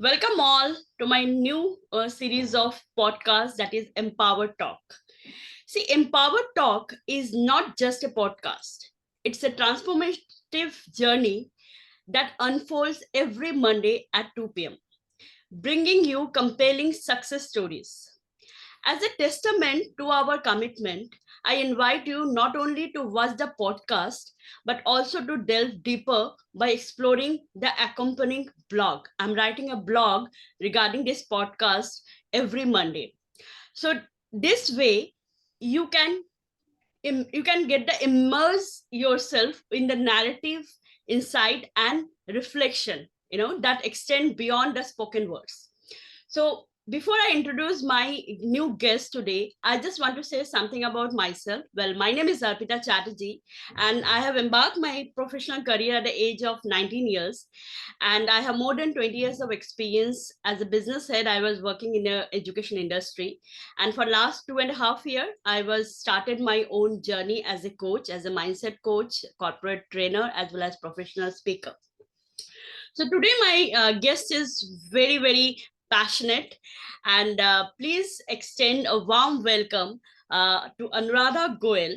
Welcome all to my new series of podcasts that is Empower Talk. See, Empower Talk is not just a podcast, it's a transformative journey that unfolds every Monday at 2 p.m., bringing you compelling success stories. As a testament to our commitment, I invite you not only to watch the podcast, but also to delve deeper by exploring the accompanying blog. I'm writing a blog regarding this podcast every Monday. So this way, you can you can get the immerse yourself in the narrative, insight, and reflection. That extend beyond the spoken words. So, before I introduce my new guest today, I just want to say something about myself. Well, my name is Arpita Chatterjee, and I have embarked my professional career at the age of 19 years. And I have more than 20 years of experience as a business head. I was working in the education industry. And for last 2.5 years, I was started my own journey as a coach, as a mindset coach, corporate trainer, as well as professional speaker. So today my guest is very, very passionate, and please extend a warm welcome to Anuradha Goyal.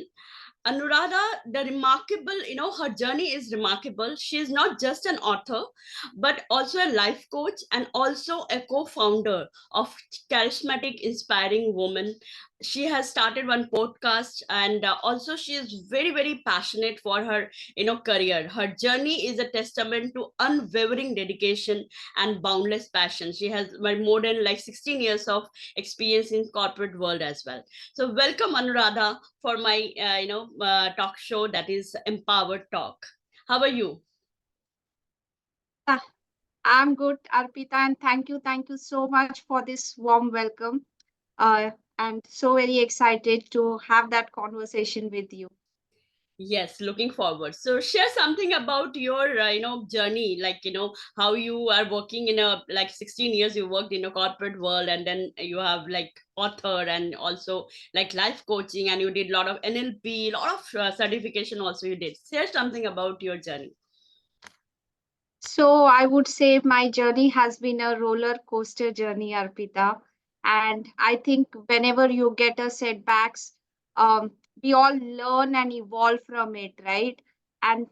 Anuradha, the remarkable, her journey is remarkable. She is not just an author, but also a life coach and also a co-founder of Charismatic Inspiring Women. She has started one podcast, and also she is very, very passionate for her, career. Her journey is a testament to unwavering dedication and boundless passion. She has more than like 16 years of experience in corporate world as well. So welcome, Anuradha, for my talk show that is Empowered Talk. How are you? Ah, I'm good, Arpita, and thank you so much for this warm welcome. I'm so very excited to have that conversation with you. Yes, looking forward. So share something about your journey, like how you are working in a like 16 years you worked in a corporate world, and then you have like author and also like life coaching, and you did a lot of NLP, lot of certification also you did. Share something about your journey. So I would say my journey has been a roller coaster journey, Arpita. And I think whenever you get a setbacks, we all learn and evolve from it, right? And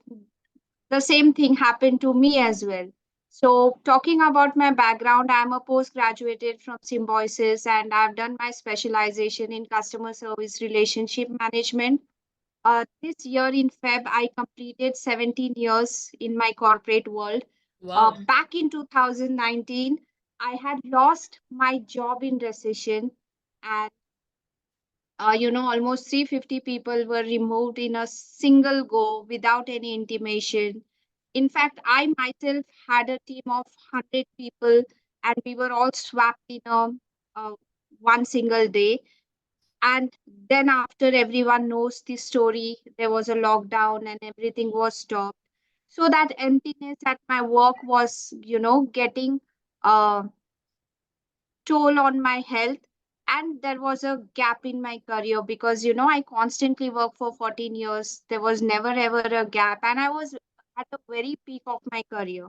the same thing happened to me as well. So, talking about my background, I'm a postgraduated from Symbiosis and I've done my specialization in customer service relationship management. This year in Feb, I completed 17 years in my corporate world. Wow. Back in 2019, I had lost my job in recession, and almost 350 people were removed in a single go without any intimation. In fact, I myself had a team of 100 people, and we were all swapped in a one single day. And then, after everyone knows the story, there was a lockdown and everything was stopped. So that emptiness at my work was, getting uh, toll on my health, and there was a gap in my career because I constantly worked for 14 years. There was never ever a gap, and I was at the very peak of my career.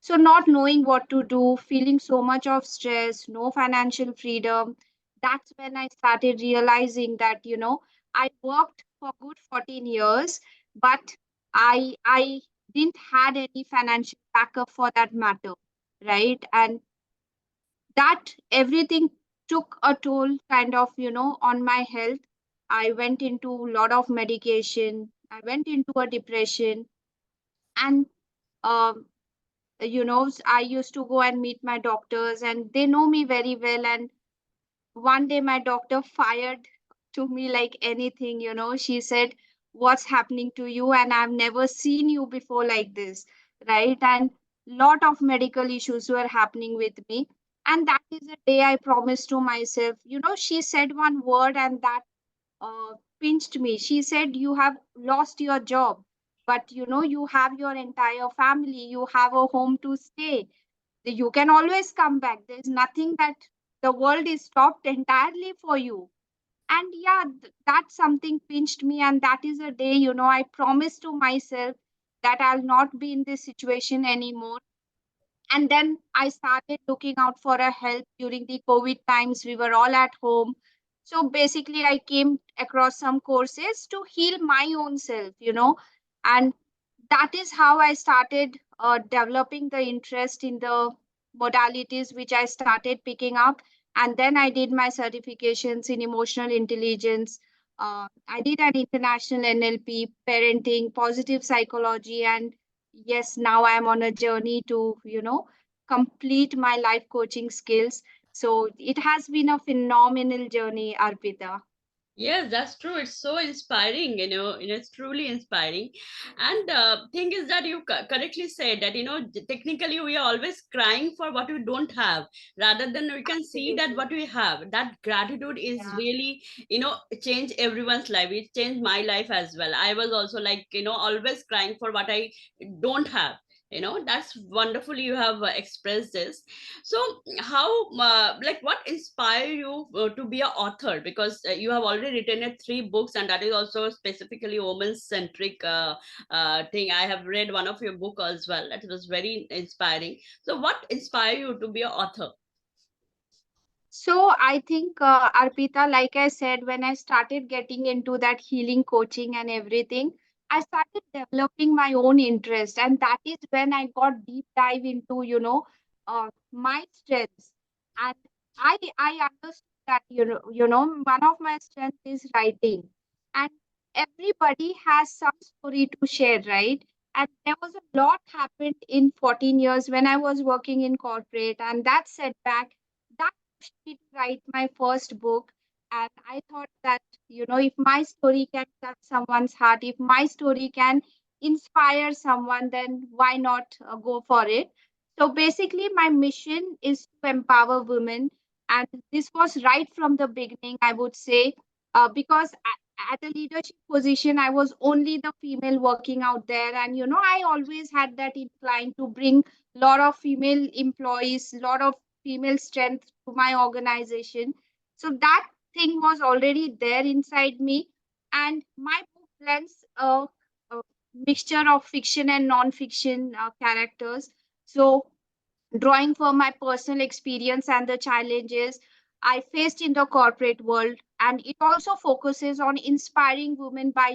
So not knowing what to do, feeling so much of stress, no financial freedom, that's when I started realizing that I worked for good 14 years, but I didn't had any financial backup for that matter, right? And that everything took a toll kind of on my health. I went into a lot of medication, I went into a depression, and um, I used to go and meet my doctors and they know me very well. And one day my doctor fired to me like anything. She said, what's happening to you? And I've never seen you before like this, right? And lot of medical issues were happening with me. And that is the day I promised to myself. She said one word and that pinched me. She said, you have lost your job, but you have your entire family, you have a home to stay, you can always come back. There's nothing that the world is stopped entirely for you. And yeah, that something pinched me. And that is a day, I promised to myself that I'll not be in this situation anymore. And then I started looking out for a help during the COVID times. We were all at home. So basically, I came across some courses to heal my own self, and that is how I started developing the interest in the modalities which I started picking up. And then I did my certifications in emotional intelligence. I did an international NLP, parenting, positive psychology, and yes, now I'm on a journey to, complete my life coaching skills. So it has been a phenomenal journey, Arpita. Yes, that's true. It's so inspiring, it's truly inspiring. And thing is that you correctly said that, technically we are always crying for what we don't have, rather than we can see that Absolutely. what we have. That gratitude is Yeah. really, change everyone's life. It changed my life as well. I was also like, always crying for what I don't have. That's wonderfully you have expressed this. So how, like, what inspired you to be an author? Because you have already written 3 books, and that is also specifically woman centric thing. I have read one of your book as well, that was very inspiring. So what inspired you to be an author? So I think, Arpita, like I said, when I started getting into that healing coaching and everything, I started developing my own interest, and that is when I got deep dive into, my strengths. And I understood that, one of my strengths is writing, and everybody has some story to share, right? And there was a lot happened in 14 years when I was working in corporate, and that setback. That me to write my first book. And I thought that, if my story can touch someone's heart, if my story can inspire someone, then why not go for it? So basically, my mission is to empower women. And this was right from the beginning, I would say, because at a leadership position, I was only the female working out there. And, I always had that incline to bring a lot of female employees, lot of female strength to my organization. So that thing was already there inside me. And my book blends a mixture of fiction and non-fiction characters. So drawing from my personal experience and the challenges I faced in the corporate world. And it also focuses on inspiring women by,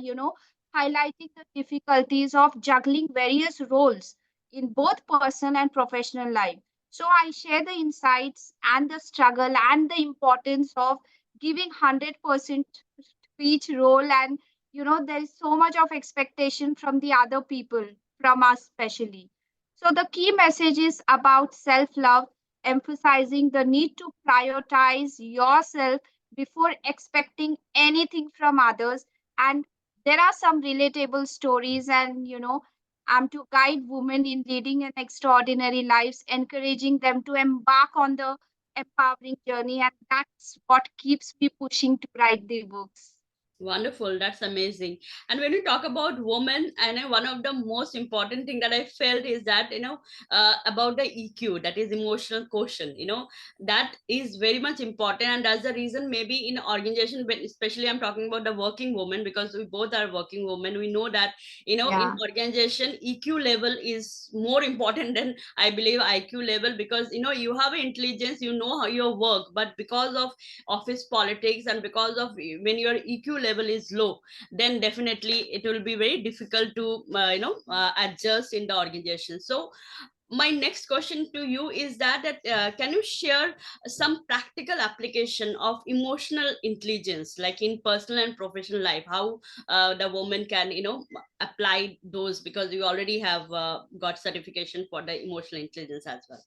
highlighting the difficulties of juggling various roles in both personal and professional life. So I share the insights and the struggle and the importance of giving 100% to each role. And, there is so much of expectation from the other people, from us especially. So the key message is about self love, emphasizing the need to prioritize yourself before expecting anything from others. And there are some relatable stories, and I'm to guide women in leading an extraordinary lives, encouraging them to embark on the empowering journey. And that's what keeps me pushing to write the books. Wonderful, that's amazing. And when you talk about women, I know one of the most important thing that I felt is that, about the EQ, that is emotional quotient. That is very much important, and that's the reason maybe in organization, but especially I'm talking about the working woman, because we both are working women. We know that, in Yeah. organization, EQ level is more important than, I believe, IQ level, because you have intelligence, you know how your work, but because of office politics, and because of when your EQ level is low, then definitely it will be very difficult to adjust in the organization. So my next question to you is that can you share some practical application of emotional intelligence, like in personal and professional life, how the woman can apply those, because you already have got certification for the emotional intelligence as well.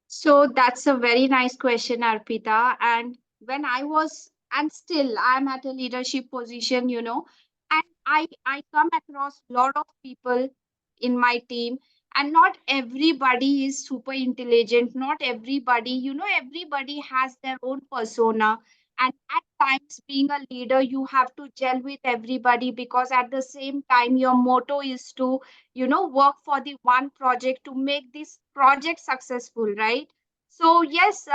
So that's a very nice question, Arpita. And when I was, and still I'm at a leadership position, and I come across a lot of people in my team, and not everybody is super intelligent. Not everybody, everybody has their own persona. And at times, being a leader, you have to gel with everybody, because at the same time, your motto is to, work for the one project to make this project successful, right? So yes,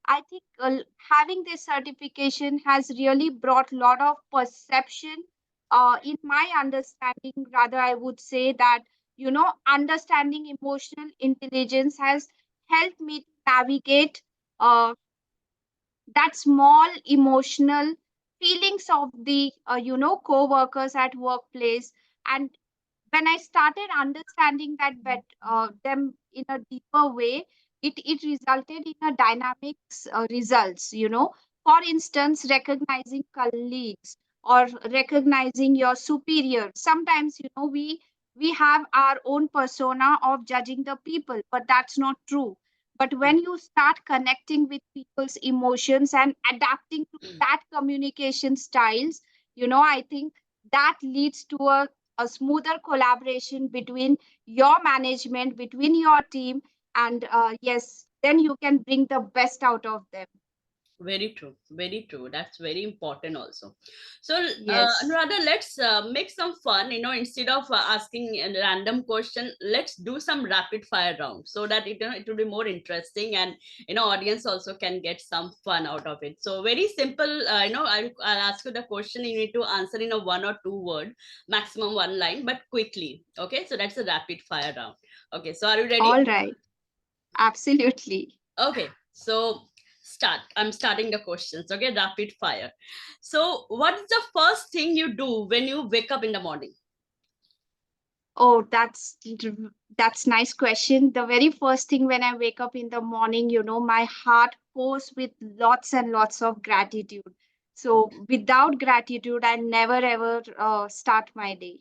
I think having this certification has really brought a lot of perception in my understanding. Rather, I would say that understanding emotional intelligence has helped me to navigate uh, that small emotional feelings of the co-workers at workplace. And when I started understanding them in a deeper way, it resulted in a dynamics results. For instance, recognizing colleagues or recognizing your superior. Sometimes, we have our own persona of judging the people, but that's not true. But when you start connecting with people's emotions and adapting to that communication styles, I think that leads to a smoother collaboration between your management, between your team, and yes, then you can bring the best out of them. Very true, very true. That's very important also. So, Yes. Anuradha, let's make some fun. Instead of asking a random question, let's do some rapid fire round so that it will be more interesting, and audience also can get some fun out of it. So, very simple. I'll ask you the question. You need to answer in a one or two word, maximum one line, but quickly. Okay, so that's a rapid fire round. Okay, so are you ready? All right. Absolutely. Okay, so start. I'm starting the questions. Okay, rapid fire. So, what is the first thing you do when you wake up in the morning? Oh, that's nice question. The very first thing when I wake up in the morning, my heart pours with lots and lots of gratitude. So without gratitude, I never ever start my day.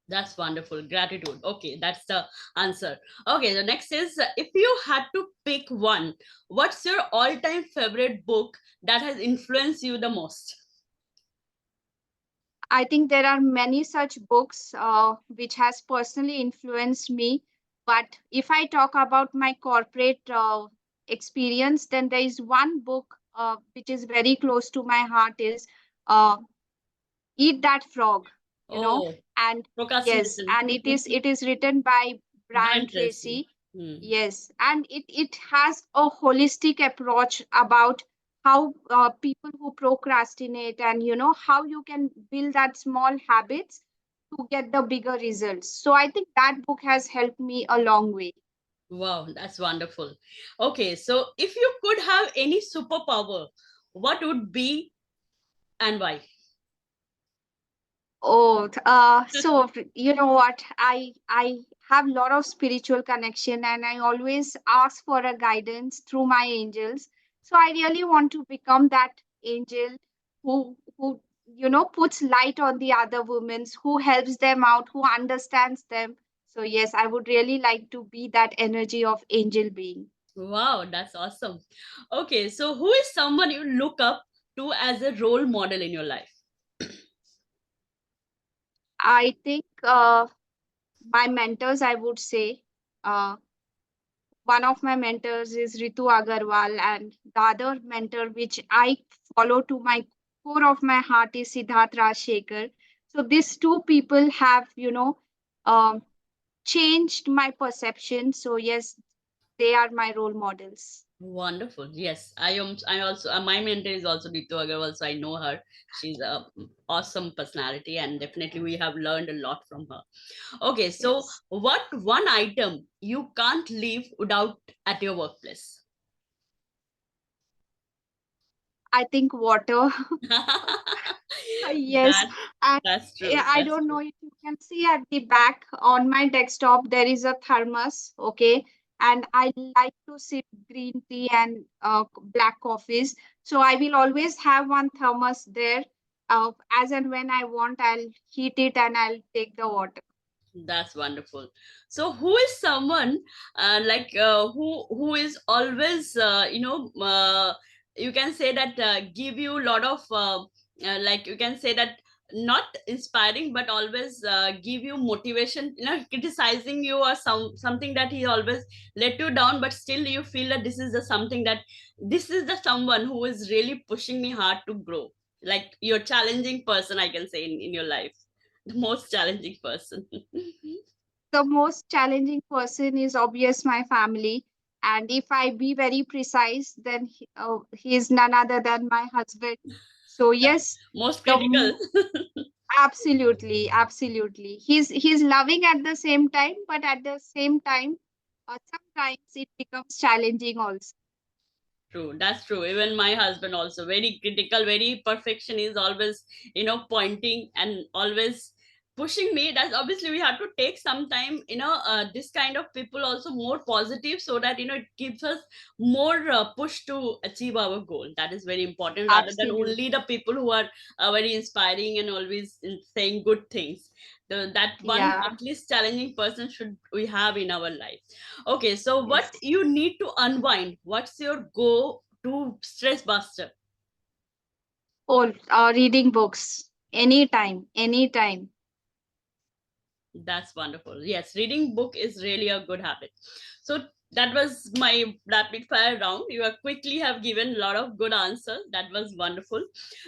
That's wonderful. Gratitude. Okay, that's the answer. Okay, the next is if you had to pick one, what's your all-time favorite book that has influenced you the most? I think there are many such books which has personally influenced me. But if I talk about my corporate experience, then there is one book which is very close to my heart is uh, Eat That Frog, you know. Oh, And yes, procrastination. and it is written by Brian Brian Tracy. Tracy. Hmm. Yes, and it has a holistic approach about how people who procrastinate, and how you can build that small habits to get the bigger results. So I think that book has helped me a long way. Wow, that's wonderful. Okay, so if you could have any superpower, what would be and why? Oh, so you know what? I have a lot of spiritual connection, and I always ask for a guidance through my angels. So I really want to become that angel who puts light on the other women, who helps them out, who understands them. So yes, I would really like to be that energy of angel being. Wow, that's awesome. Okay, so who is someone you look up to as a role model in your life? I think my mentors, I would say. Uh, One of my mentors is Ritu Agarwal, and the other mentor which I follow to my core of my heart is Siddharth Rajshekhar. So these two people have, um, changed my perception. So yes, they are my role models. Wonderful. Yes, I am. I also my mentor is also Ritu Agarwal, so I know her. She's a awesome personality, and definitely we have learned a lot from her. Okay, so Yes, what one item you can't live without at your workplace? I think water. Yes, that and that's true. I That's don't know true. if you can see at the back on my desktop, there is a thermos, okay? And I like to sip green tea and black coffees. So I will always have one thermos there. As and when I want, I'll heat it and I'll take the water. That's wonderful. So, who is someone who is always you can say that give you a lot of you can say that not inspiring but always give you motivation, criticizing you or something that he always let you down, but still you feel that this is the something that this is the someone who is really pushing me hard to grow, like you're challenging person, I can say, in your life, the most challenging person. The most challenging person is obvious my family. And if I be very precise, then he is none other than my husband. So yes, Most the critical. Absolutely, absolutely. He's loving at the same time, but at the same time, sometimes it becomes challenging also. True, that's true. Even my husband also very critical, very perfection is always, pointing and always pushing me. That's obviously we have to take some time, this kind of people also more positive so that it gives us more push to achieve our goal. That is very important rather than only Absolutely. the people who are very inspiring and always saying good things. That one Yeah. at least challenging person should we have in our life. Okay, so what Yes. you need to unwind? What's your go to stress buster? Oh, reading books. Anytime, anytime. That's wonderful. Yes, reading book is really a good habit. So that was my rapid fire round. You have quickly have given a lot of good answers. That was wonderful.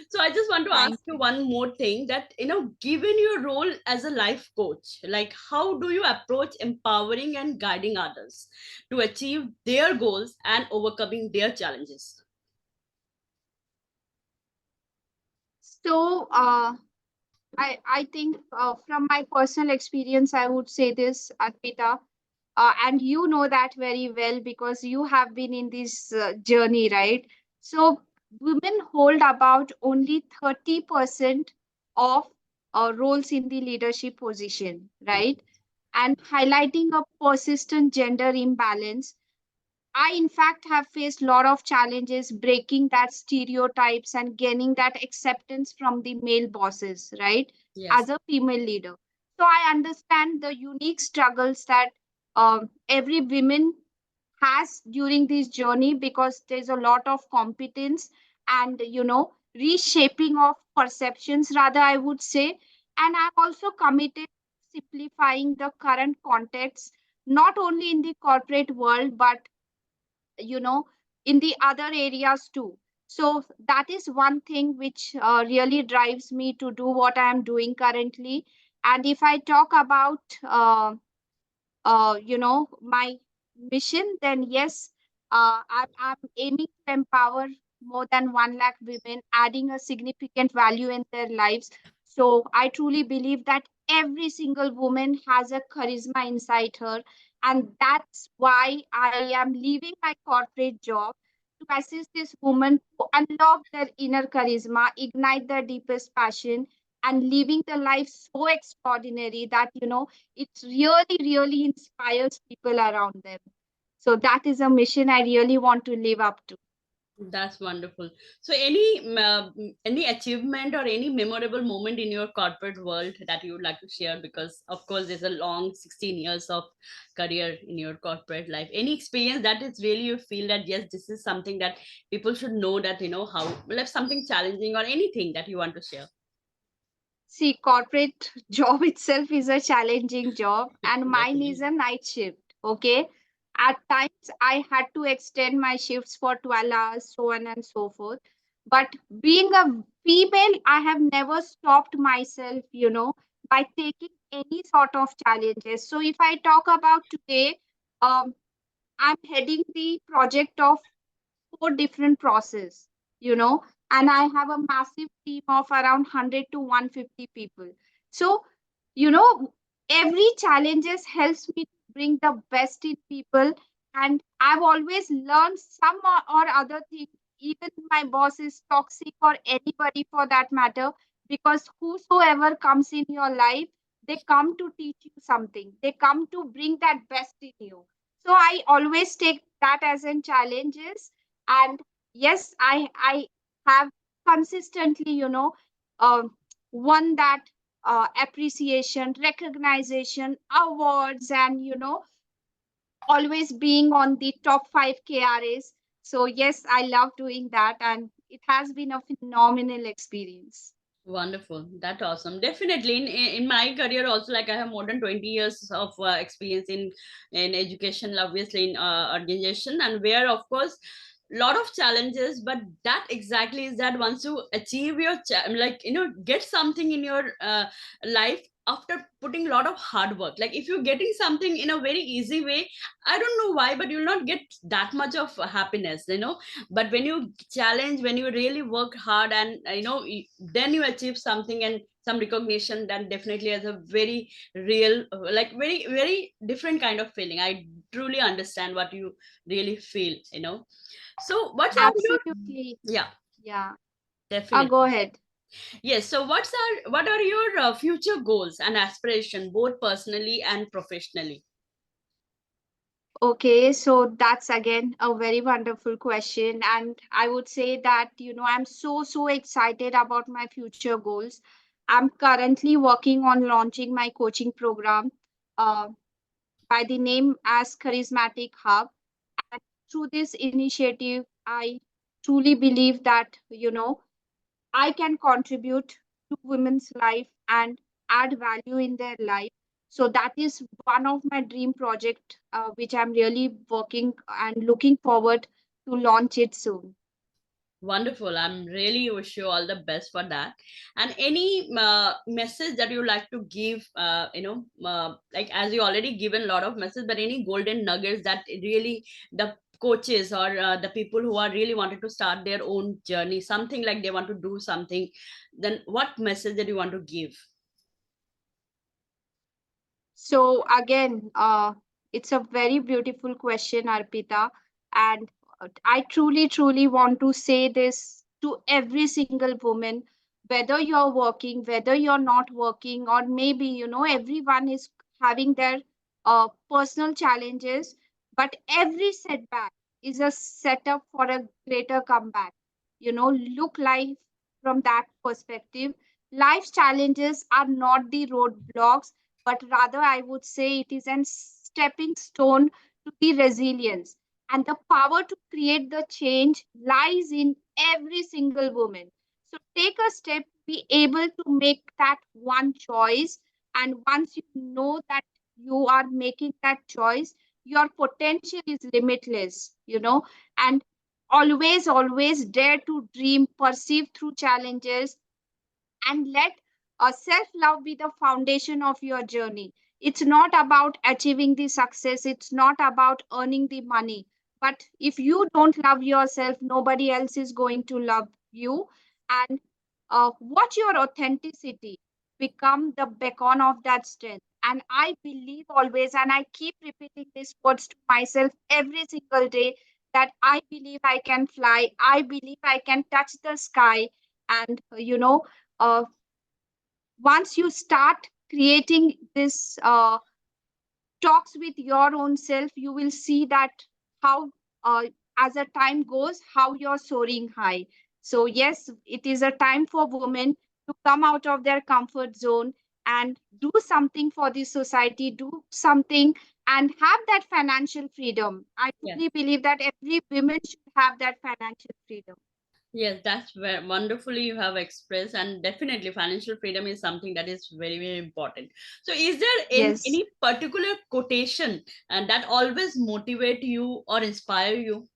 So I just want to ask Thank you you. one more thing that given your role as a life coach, like how do you approach empowering and guiding others to achieve their goals and overcoming their challenges? So, I think from my personal experience, I would say this, Arpita, and you know that very well because you have been in this journey, right? So, women hold about only 30% of roles in the leadership position, right? And highlighting a persistent gender imbalance, I, in fact, have faced a lot of challenges breaking that stereotypes and gaining that acceptance from the male bosses, right? Yes. As a female leader. So I understand the unique struggles that every woman has during this journey because there's a lot of competence and, reshaping of perceptions, rather, I would say. And I'm also committed to simplifying the current context, not only in the corporate world, but you know in the other areas too. So that is one thing which really drives me to do what I am doing currently. And if I talk about my mission, then yes, I'm aiming to empower more than 1 lakh women, adding a significant value in their lives. So I truly believe that every single woman has a charisma inside her, and that's why I am leaving my corporate job to assist this woman to unlock their inner charisma, ignite their deepest passion, and living the life so extraordinary that it really, really inspires people around them. So that is a mission I really want to live up to. That's wonderful. So, any achievement or any memorable moment in your corporate world that you would like to share? Because of course, there's a long 16 years of career in your corporate life. Any experience that is really you feel that yes, this is something that people should know that how like something challenging or anything that you want to share. See, corporate job itself is a challenging job, and mine is Definitely. a night shift. Okay. At times, I had to extend my shifts for 12 hours, so on and so forth. But being a female, I have never stopped myself, by taking any sort of challenges. So if I talk about today, um, I'm heading the project of 4 different process, you know, and I have a massive team of around 100 to 150 people. So, you know, every challenges helps me to bring the best in people. And I've always learned some or other thing, even my boss is toxic or anybody for that matter, because whosoever comes in your life, they come to teach you something. They come to bring that best in you. So I always take that as a challenges. And yes, I have consistently um, won that appreciation, recognition, awards, and always being on the top 5 KRAs. So yes, I love doing that, and it has been a phenomenal experience. Wonderful. That's awesome. Definitely in my career also, like I have more than 20 years of experience in education, obviously in organization, and where of course lot of challenges, but that exactly is that once you achieve your get something in your life, after putting a lot of hard work. Like if you're getting something in a very easy way, I don't know why, but you'll not get that much of happiness, but when you challenge, when you really work hard, and then you achieve something and some recognition, then definitely has a very real, like very very different kind of feeling. I truly understand what you really feel. So what are your, Absolutely. yeah, Yeah. Go definitely. ahead. Yes. So what are your future goals and aspiration, both personally and professionally? Okay, so that's again a very wonderful question. And I would say that, I'm so excited about my future goals. I'm currently working on launching my coaching program uh, by the name as Charismatic Hub. And through this initiative, I truly believe that, I can contribute to women's life and add value in their life. So that is one of my dream project, which I'm really working and looking forward to launch it soon. Wonderful. I'm really wish you all the best for that. And any message that you like to give, like as you already given a lot of messages, but any golden nuggets that really the coaches or the people who are really wanted to start their own journey, something like they want to do something, then what message that you want to give? So again, it's a very beautiful question, Arpita, and I truly want to say this to every single woman, whether you're working, whether you're not working, or maybe everyone is having their personal challenges, but every setback is a setup for a greater comeback. Look life from that perspective. Life's challenges are not the roadblocks, but rather I would say it is a stepping stone to the resilience. And the power to create the change lies in every single woman. So take a step, be able to make that one choice. And once you know that you are making that choice, your potential is limitless. And always dare to dream, perceive through challenges, and let self love be the foundation of your journey. It's not about achieving the success, it's not about earning the money. But if you don't love yourself, nobody else is going to love you. And watch your authenticity become the beacon of that strength. And I believe always, and I keep repeating these words to myself every single day, that I believe I can fly, I believe I can touch the sky. And uh, once you start creating this talks with your own self, you will see that how as a time goes, how you're soaring high. So yes, it is a time for women to come out of their comfort zone and do something for the society, do something, and have that financial freedom. I Yeah. truly believe that every woman should have that financial freedom. Yes, that's very wonderfully you have expressed, and definitely financial freedom is something that is very, very important. So, is there Yes, any particular quotation and that always motivate you or inspire you?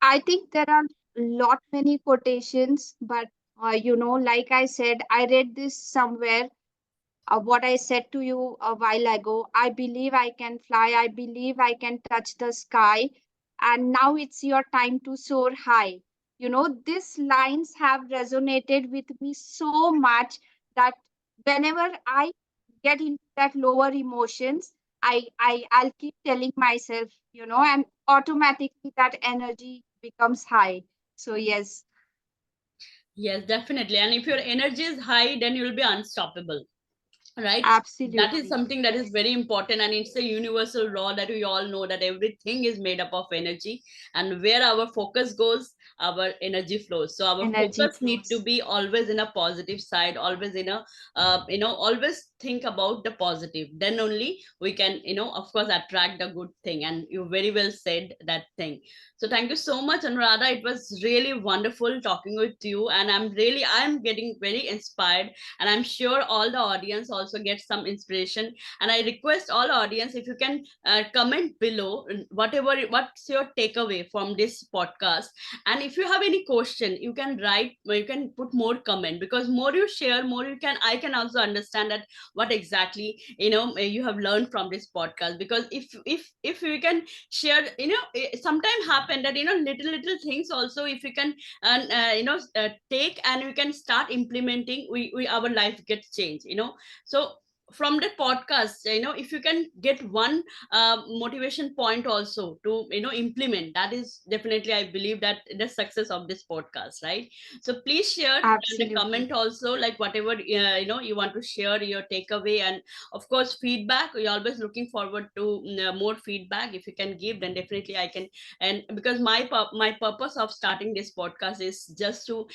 I think there are lot many quotations, but like I said, I read this somewhere. What I said to you a while ago, I believe I can fly. I believe I can touch the sky, and now it's your time to soar high. These lines have resonated with me so much that whenever I get into that lower emotions, I'll keep telling myself, and automatically that energy becomes high. So yes, Yes, definitely. And if your energy is high, then you'll be unstoppable, right? That is absolutely. something that is Yes, very important, and it's a universal law that we all know that everything is made up of energy, and where our focus goes, our energy flows. So our energy focus need to flows. be always in a positive side, always in a always think about the positive, then only we can of course attract the good thing. And you very well said that thing. So thank you so much, Anuradha. It was really wonderful talking with you, and I'm getting very inspired, and I'm sure all the audience also gets some inspiration. And I request all audience, if you can comment below whatever what's your takeaway from this podcast, And if you have any question, you can write, you can put more comment, because more you share, more you can, I can also understand that what exactly, you have learned from this podcast. Because if we can share, sometimes happen that, little things also, if we can, and take, and we can start implementing, we our life gets changed, so from the podcast, if you can get one motivation point also to, implement, that is definitely, I believe, that the success of this podcast, right? So please share in the Absolutely. comment also, like whatever, you want to share your takeaway, and of course feedback. We're always looking forward to more feedback. If you can give, then definitely I can. And because my purpose of starting this podcast is just to,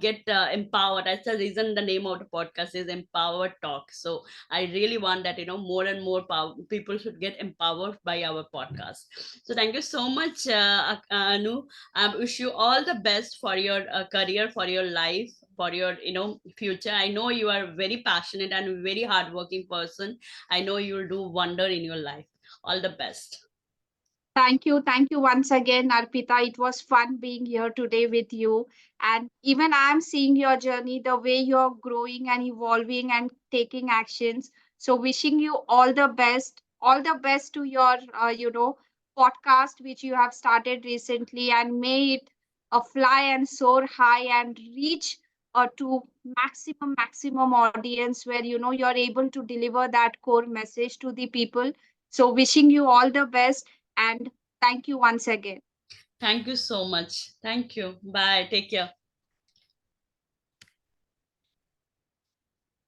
get empowered. That's the reason the name of the podcast is Empowered Talk. So I really want that, more and more people should get empowered by our podcast. So thank you so much, Anu. I wish you all the best for your career, for your life, for your, future. I know you are very passionate and very hardworking person. I know you will do wonder in your life. All the best. Thank you. Thank you once again, Arpita. It was fun being here today with you. And even I'm seeing your journey, the way you're growing and evolving and taking actions. So wishing you all the best to your, podcast, which you have started recently, and may it fly and soar high and reach to maximum audience where, you're able to deliver that core message to the people. So wishing you all the best, and thank you once again. Thank you so much. Thank you. Bye. Take care.